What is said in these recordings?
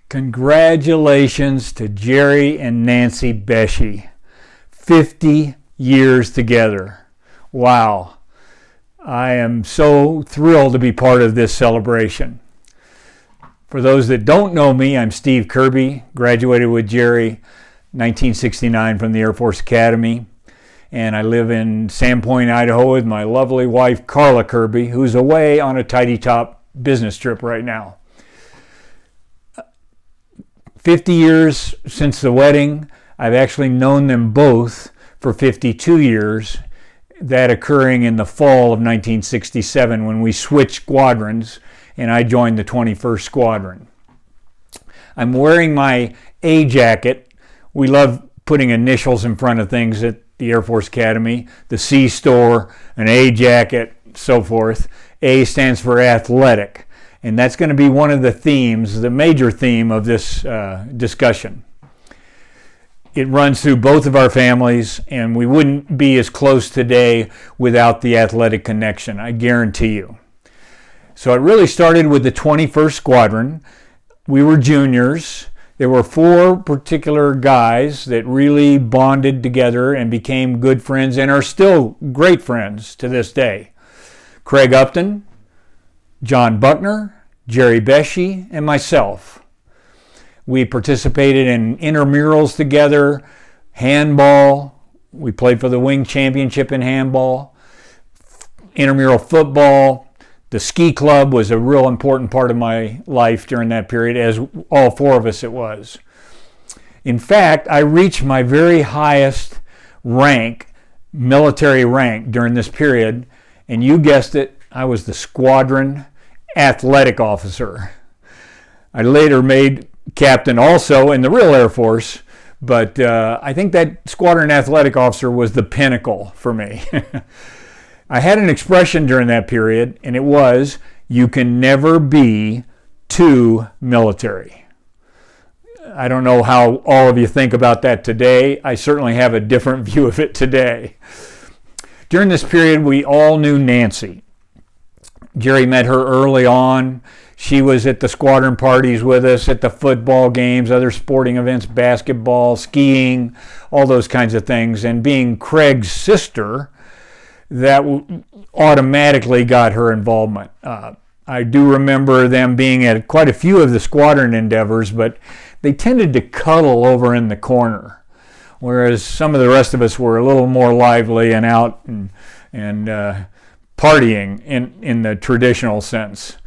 Congratulations to Jerry and Nancy Boesche. 50 years together. Wow. I am so thrilled to be part of this celebration. For those that don't know me, I'm Steve Kirby, graduated with Jerry 1969 from the Air Force Academy, and I live in Sandpoint, Idaho with my lovely wife Carla Kirby, who's away on a tidy top business trip right now. 50 years since the wedding. I've actually known them both for 52 years, that occurring in the fall of 1967 when we switched squadrons and I joined the 21st Squadron. I'm wearing my A jacket. We love putting initials in front of things at the Air Force Academy. The C store, an A jacket, so forth. A stands for athletic. And that's going to be one of the themes, the major theme of this discussion. It runs through both of our families, and we wouldn't be as close today without the athletic connection, I guarantee you. So it really started with the 21st Squadron. We were juniors. There were 4 particular guys that really bonded together and became good friends and are still great friends to this day. Craig Upton, John Buckner, Jerry Boesche, and myself. We participated in intramurals together, handball. We played for the wing championship in handball, intramural football. The ski club was a real important part of my life during that period, as all 4 of us it was. In fact, I reached my very highest rank, military rank, during this period, and you guessed it, I was the squadron athletic officer. I later made captain also in the real Air Force, but I think that squadron athletic officer was the pinnacle for me. I had an expression during that period, and it was, you can never be too military. I don't know how all of you think about that today. I certainly have a different view of it today. During this period, we all knew Nancy. Jerry met her early on. She was at the squadron parties with us, at the football games, other sporting events, basketball, skiing, all those kinds of things. And being Craig's sister, that automatically got her involvement. I do remember them being at quite a few of the squadron endeavors, but they tended to cuddle over in the corner, whereas some of the rest of us were a little more lively and out and partying in the traditional sense.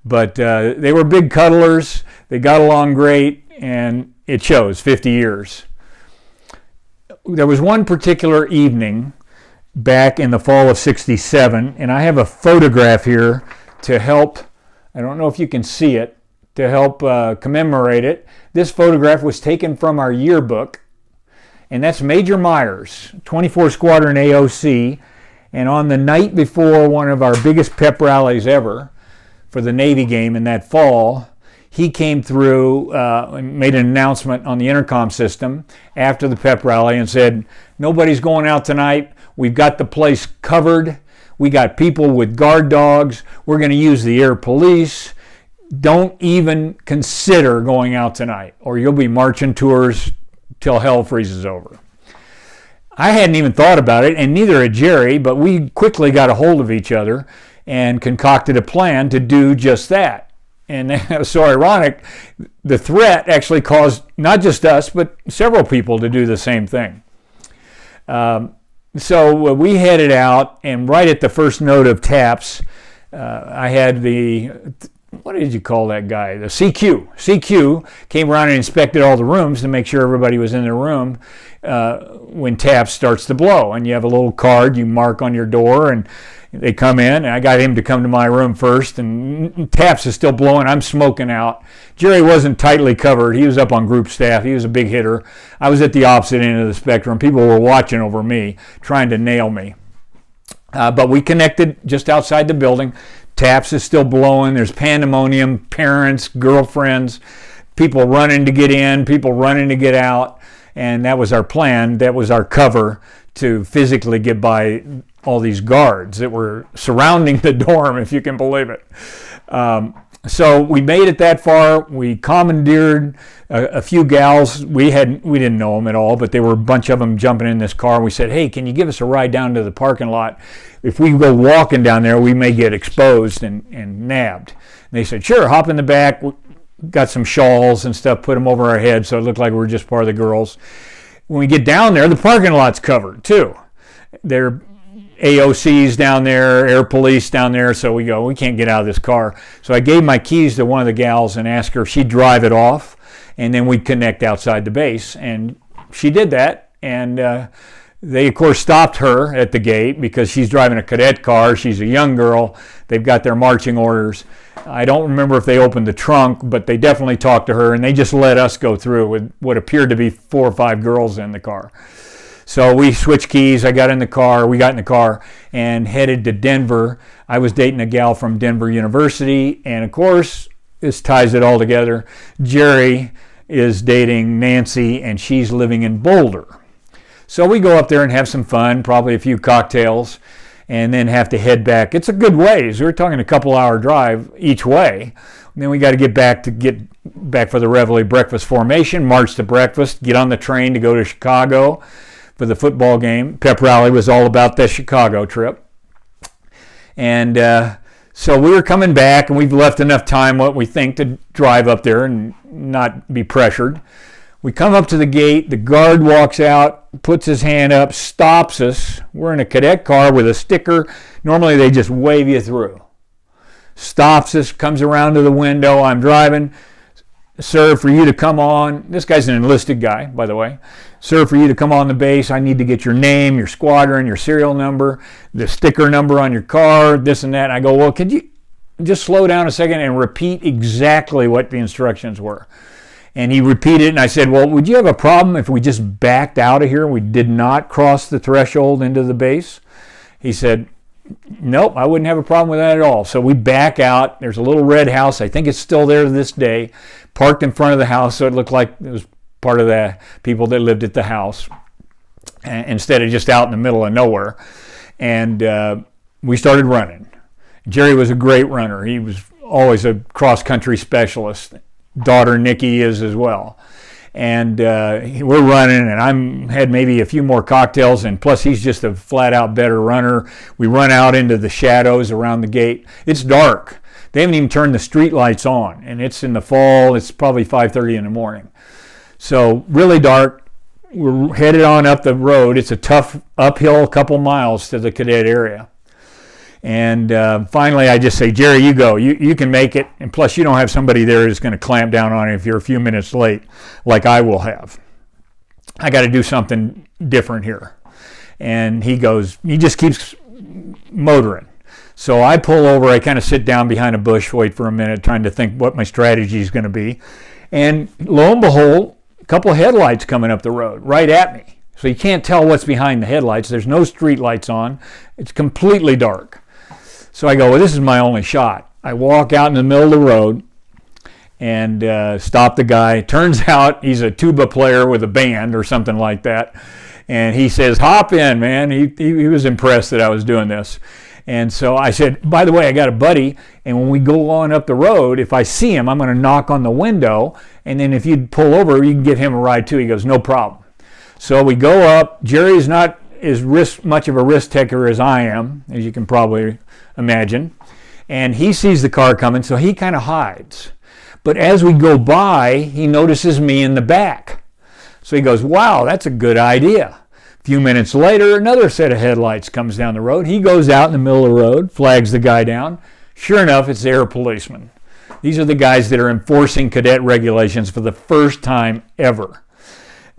But they were big cuddlers. They got along great, and it shows 50 years. There was one particular evening back in the fall of 67, and I have a photograph here to help, I don't know if you can see it, to help commemorate it. This photograph was taken from our yearbook, and that's Major Myers, 24 Squadron AOC, and on the night before one of our biggest pep rallies ever for the Navy game in that fall, he came through and made an announcement on the intercom system after the pep rally and said, nobody's going out tonight. We've got the place covered. We got people with guard dogs. We're going to use the air police. Don't even consider going out tonight, or you'll be marching tours till hell freezes over. I hadn't even thought about it, and neither had Jerry, but we quickly got a hold of each other and concocted a plan to do just that. And that was so ironic. The threat actually caused not just us, but several people to do the same thing. So we headed out, and right at the first note of taps, I had the, what did you call that guy? The CQ. CQ came around and inspected all the rooms to make sure everybody was in their room when taps starts to blow. And you have a little card you mark on your door, and they come in, and I got him to come to my room first, and taps is still blowing. I'm smoking out. Jerry wasn't tightly covered. He was up on group staff. He was a big hitter. I was at the opposite end of the spectrum. People were watching over me, trying to nail me. But we connected just outside the building. Taps is still blowing. There's pandemonium, parents, girlfriends, people running to get in, people running to get out. And that was our plan. That was our cover to physically get by all these guards that were surrounding the dorm, if you can believe it. So we made it that far. We commandeered a few gals. We didn't know them at all, but there were a bunch of them jumping in this car. We said, "Hey, can you give us a ride down to the parking lot? If we go walking down there, we may get exposed and nabbed." And they said, "Sure, hop in the back." We got some shawls and stuff, put them over our heads so it looked like we were just part of the girls. When we get down there, the parking lot's covered too. They're AOC's down there, air police down there, so we can't get out of this car. So I gave my keys to one of the gals and asked her if she'd drive it off, and then we'd connect outside the base. And she did that, and they, of course, stopped her at the gate because she's driving a cadet car. She's a young girl. They've got their marching orders. I don't remember if they opened the trunk, but they definitely talked to her, and they just let us go through with what appeared to be 4 or 5 girls in the car. So we switched keys. We got in the car and headed to Denver. I was dating a gal from Denver University, and of course, this ties it all together. Jerry is dating Nancy, and she's living in Boulder. So we go up there and have some fun, probably a few cocktails, and then have to head back. It's a good ways. We're talking a couple-hour drive each way. And then we got to get back for the Reveille breakfast formation, march to breakfast, get on the train to go to Chicago for the football game. Pep rally was all about the Chicago trip. And so we were coming back, and we've left enough time, what we think, to drive up there and not be pressured. We come up to the gate. The guard walks out, puts his hand up, stops us. We're in a cadet car with a sticker. Normally they just wave you through. Stops us, comes around to the window. I'm driving. "Sir, for you to come on," this guy's an enlisted guy, by the way. "Sir, for you to come on the base, I need to get your name, your squadron, your serial number, the sticker number on your car, this and that." I go, "Well, could you just slow down a second and repeat exactly what the instructions were?" And he repeated it, and I said, "Well, would you have a problem if we just backed out of here and we did not cross the threshold into the base?" He said, "Nope, I wouldn't have a problem with that at all." So we back out. There's a little red house. I think it's still there to this day. Parked in front of the house, so it looked like it was part of the people that lived at the house instead of just out in the middle of nowhere. And we started running. Jerry was a great runner. He was always a cross-country specialist. Daughter Nikki is as well. And we're running, and I had maybe a few more cocktails, and plus he's just a flat-out better runner. We run out into the shadows around the gate. It's dark. They haven't even turned the street lights on, and it's in the fall. It's probably 5:30 in the morning. So really dark. We're headed on up the road. It's a tough uphill couple miles to the cadet area. And finally, I just say, "Jerry, you go. You can make it. And plus, you don't have somebody there who's going to clamp down on you if you're a few minutes late, like I will have. I got to do something different here." And he just keeps motoring. So I pull over. I kind of sit down behind a bush, wait for a minute, trying to think what my strategy is going to be. And lo and behold, a couple of headlights coming up the road right at me. So you can't tell what's behind the headlights. There's no street lights on. It's completely dark. So I go, "Well, this is my only shot." I walk out in the middle of the road and stop the guy. Turns out he's a tuba player with a band or something like that. And he says, "Hop in, man." He was impressed that I was doing this. And so I said, "By the way, I got a buddy, and when we go on up the road, if I see him, I'm going to knock on the window, and then if you'd pull over, you can give him a ride too." He goes, "No problem." So we go up. Jerry's not as much of a risk taker as I am, as you can probably imagine. And he sees the car coming, so he kind of hides. But as we go by, he notices me in the back. So he goes, "Wow, that's a good idea." A few minutes later, another set of headlights comes down the road. He goes out in the middle of the road, flags the guy down. Sure enough, it's the air policeman. These are the guys that are enforcing cadet regulations for the first time ever.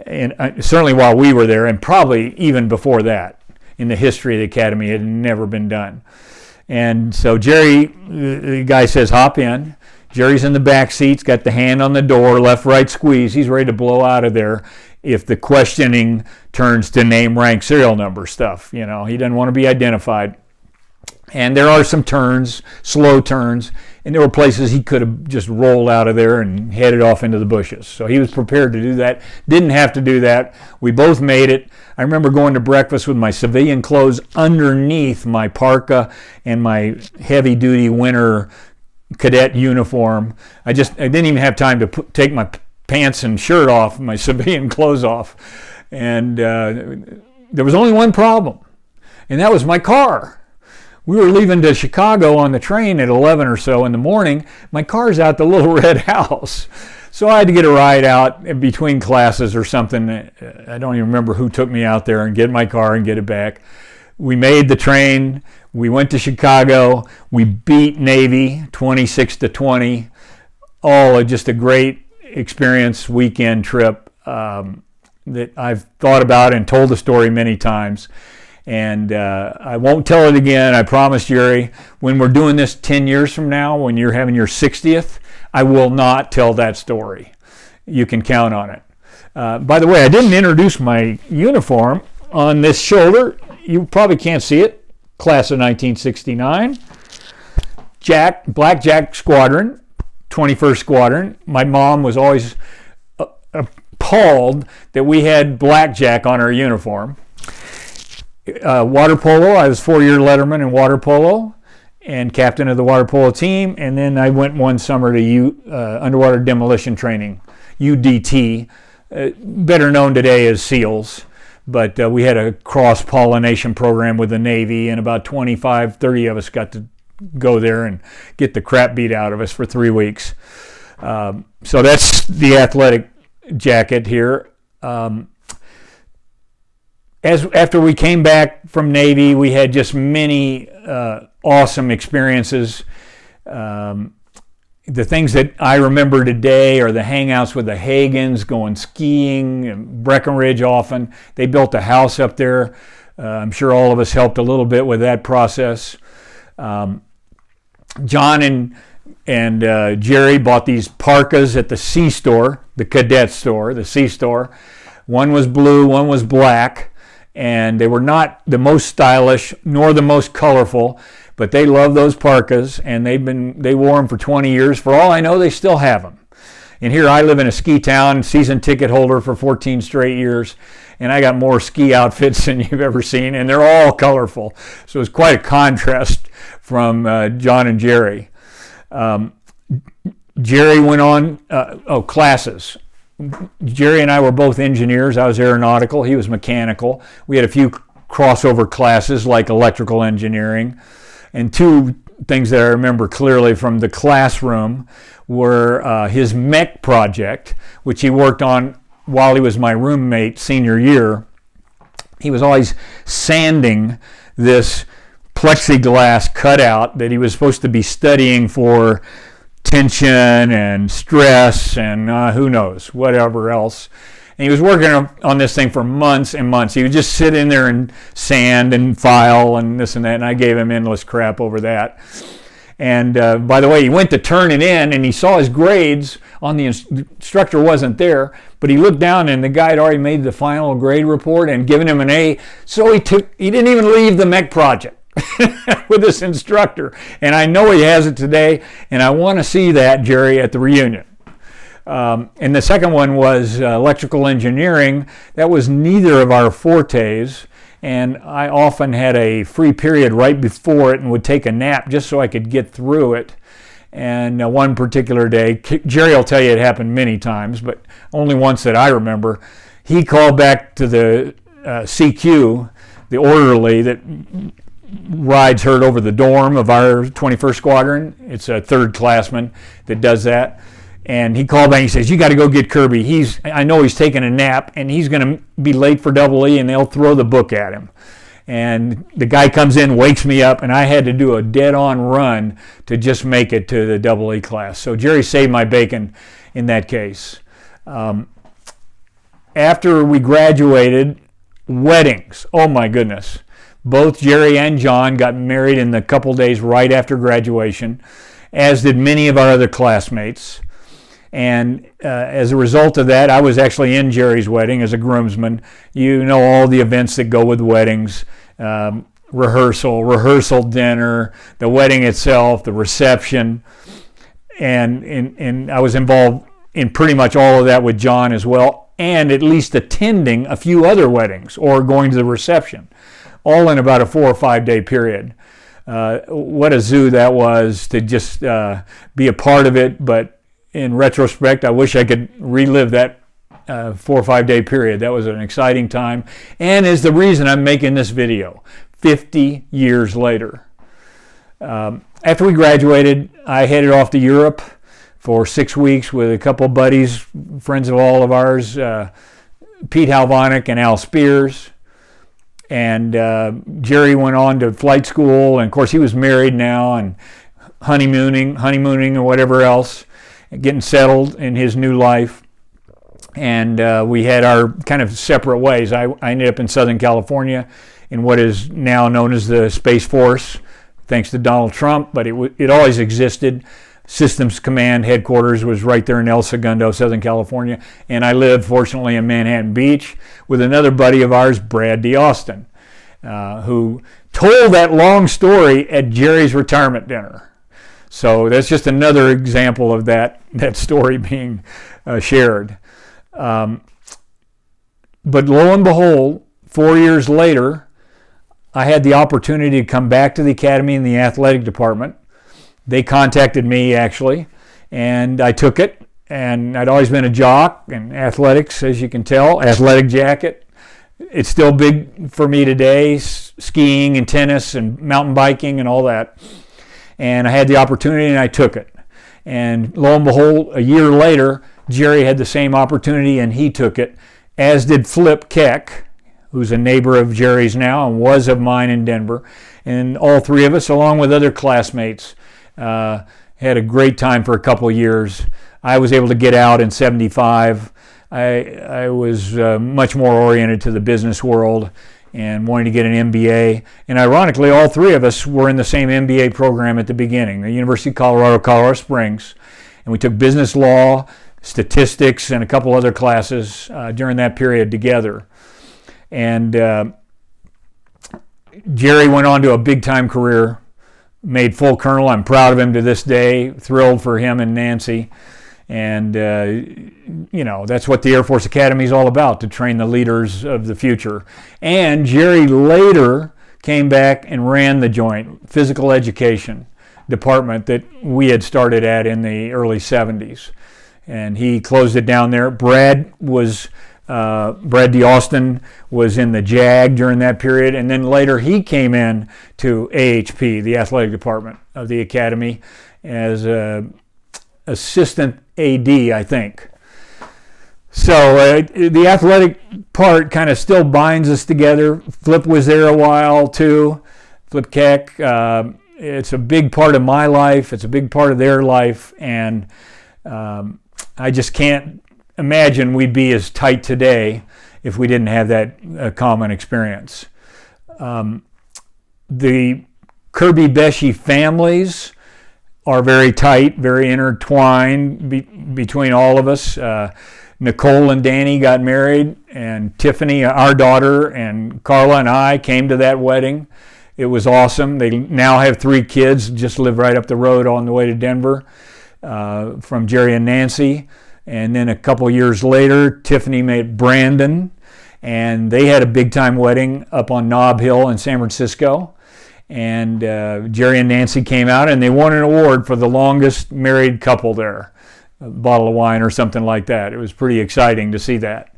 And certainly while we were there, and probably even before that, in the history of the academy, it had never been done. And so Jerry, the guy says, "Hop in." Jerry's in the back seat, got the hand on the door, left, right squeeze. He's ready to blow out of there if the questioning turns to name, rank, serial number stuff. He doesn't want to be identified. And there are some turns, slow turns, and there were places he could have just rolled out of there and headed off into the bushes. So he was prepared to do that. Didn't have to do that. We both made it. I remember going to breakfast with my civilian clothes underneath my parka and my heavy-duty winter cadet uniform. I didn't even have time to take my pants and shirt off, my civilian clothes off. And there was only one problem, and that was my car. We were leaving to Chicago on the train at 11 or so in the morning. My car's out the little red house. So I had to get a ride out in between classes or something. I don't even remember who took me out there and get my car and get it back. We made the train. We went to Chicago. We beat Navy 26-20. All just a great experience, weekend trip that I've thought about and told the story many times. And I won't tell it again, I promise, Jerry. When we're doing this 10 years from now, when you're having your 60th, I will not tell that story. You can count on it. By the way, I didn't introduce my uniform on this shoulder. You probably can't see it. Class of 1969. Black Jack Squadron, 21st Squadron. My mom was always appalled that we had blackjack on our uniform. Water polo, I was 4-year letterman in water polo and captain of the water polo team. And then I went one summer to underwater demolition training, UDT, better known today as SEALs. But we had a cross-pollination program with the Navy, and about 25, 30 of us got to go there and get the crap beat out of us for 3 weeks. So that's the athletic jacket here. After we came back from Navy, we had just many awesome experiences. The things that I remember today are the hangouts with the Hagans, going skiing, Breckenridge often. They built a house up there. I'm sure all of us helped a little bit with that process. John and Jerry bought these parkas at the C store, the cadet store, the C store. One was blue, one was black, and they were not the most stylish nor the most colorful, but they love those parkas, and they wore them for 20 years. For all I know, they still have them. And here I live in a ski town, season ticket holder for 14 straight years, and I got more ski outfits than you've ever seen, and they're all colorful. So it's quite a contrast from John and Jerry. Jerry went on, classes. Jerry and I were both engineers. I was aeronautical, he was mechanical. We had a few crossover classes like electrical engineering. And two things that I remember clearly from the classroom were his mech project, which he worked on while he was my roommate senior year. He was always sanding this plexiglass cutout that he was supposed to be studying for tension and stress and who knows, whatever else. And he was working on this thing for months and months. He would just sit in there and sand and file and this and that, and I gave him endless crap over that. And by the way, he went to turn it in, and he saw his grades on the instructor wasn't there, but he looked down, and the guy had already made the final grade report and given him an A, so he didn't even leave the mech project with this instructor. And I know he has it today, and I want to see that, Jerry, at the reunion. And the second one was electrical engineering. That was neither of our fortes, and I often had a free period right before it and would take a nap just so I could get through it. And one particular day, Jerry will tell you it happened many times, but only once that I remember, he called back to the CQ, the orderly that rides herd over the dorm of our 21st Squadron. It's a third classman that does that. And he called back and he says, you got to go get Kirby. I know he's taking a nap, and he's going to be late for Double E, and they'll throw the book at him. And the guy comes in, wakes me up, and I had to do a dead-on run to just make it to the Double E class. So Jerry saved my bacon in that case. After we graduated, weddings. Oh, my goodness. Both Jerry and John got married in the couple days right after graduation, as did many of our other classmates. And as a result of that, I was actually in Jerry's wedding as a groomsman. You know all the events that go with weddings, rehearsal dinner, the wedding itself, the reception. And I was involved in pretty much all of that with John as well, and at least attending a few other weddings or going to the reception, all in about a 4 or 5 day period. What a zoo that was to just be a part of it. But in retrospect, I wish I could relive that 4 or 5 day period. That was an exciting time, and is the reason I'm making this video 50 years later. After we graduated, I headed off to Europe for 6 weeks with a couple buddies, friends of all of ours, Pete Halvonic and Al Spears. And Jerry went on to flight school, and of course he was married now and honeymooning or whatever else, getting settled in his new life. And we had our kind of separate ways. I ended up in Southern California in what is now known as the Space Force, thanks to Donald Trump, but it always existed. Systems Command headquarters was right there in El Segundo, Southern California, and I lived, fortunately, in Manhattan Beach with another buddy of ours, Brad DeAustin, who told that long story at Jerry's retirement dinner. So that's just another example of that story being shared. But lo and behold, 4 years later, I had the opportunity to come back to the academy in the athletic department. They contacted me, actually, and I took it. And I'd always been a jock in athletics, as you can tell, athletic jacket. It's still big for me today, skiing and tennis and mountain biking and all that. And I had the opportunity and I took it. And lo and behold, a year later, Jerry had the same opportunity and he took it, as did Flip Keck, who's a neighbor of Jerry's now and was of mine in Denver. And all three of us, along with other classmates, had a great time for a couple of years. I was able to get out in 75. I was much more oriented to the business world and wanting to get an MBA. And ironically, all three of us were in the same MBA program at the beginning, the University of Colorado, Colorado Springs. And we took business law, statistics, and a couple other classes during that period together. And Jerry went on to a big-time career, made full colonel. I'm proud of him to this day, thrilled for him and Nancy. And, that's what the Air Force Academy is all about, to train the leaders of the future. And Jerry later came back and ran the joint physical education department that we had started at in the early 70s. And he closed it down there. Brad DeAustin was in the JAG during that period, and then later he came in to AHP, the athletic department of the academy, as assistant AD, I think. So the athletic part kind of still binds us together. Flip was there a while too, Flip Keck. It's a big part of my life. It's a big part of their life, and I just can't imagine we'd be as tight today if we didn't have that common experience. The Kirby Boesche families are very tight, very intertwined between all of us. Nicole and Danny got married, and Tiffany, our daughter, and Carla and I came to that wedding. It was awesome. They now have 3 kids, just live right up the road on the way to Denver from Jerry and Nancy. And then a couple years later, Tiffany met Brandon, and they had a big-time wedding up on Nob Hill in San Francisco. And Jerry and Nancy came out, and they won an award for the longest married couple there, a bottle of wine or something like that. It was pretty exciting to see that.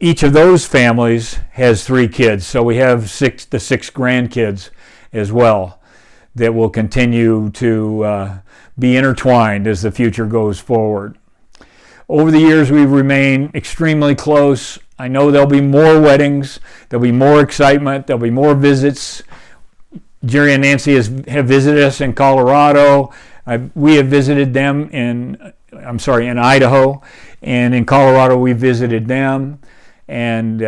Each of those families has 3 kids, so we have 6 grandkids as well that will continue to be intertwined as the future goes forward. Over the years, we've remained extremely close. I know there'll be more weddings, there'll be more excitement, there'll be more visits. Jerry and Nancy have visited us in Colorado. We have visited them in Idaho, and in Colorado we visited them, and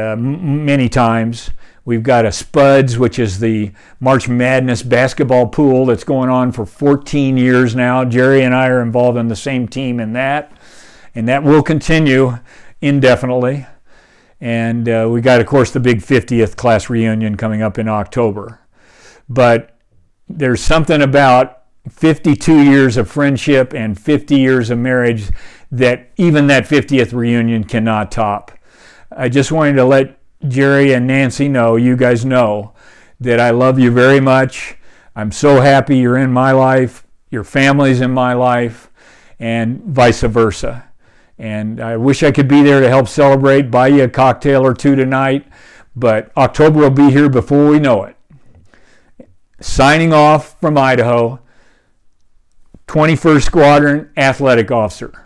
many times. We've got a Spuds, which is the March Madness basketball pool that's going on for 14 years now. Jerry and I are involved in the same team in that, and that will continue indefinitely. And we got, of course, the big 50th class reunion coming up in October. But there's something about 52 years of friendship and 50 years of marriage that even that 50th reunion cannot top. I just wanted to let Jerry and Nancy know, you guys know, that I love you very much. I'm so happy you're in my life, your family's in my life, and vice versa. And I wish I could be there to help celebrate, buy you a cocktail or two tonight, but October will be here before we know it. Signing off from Idaho, 21st Squadron Athletic Officer.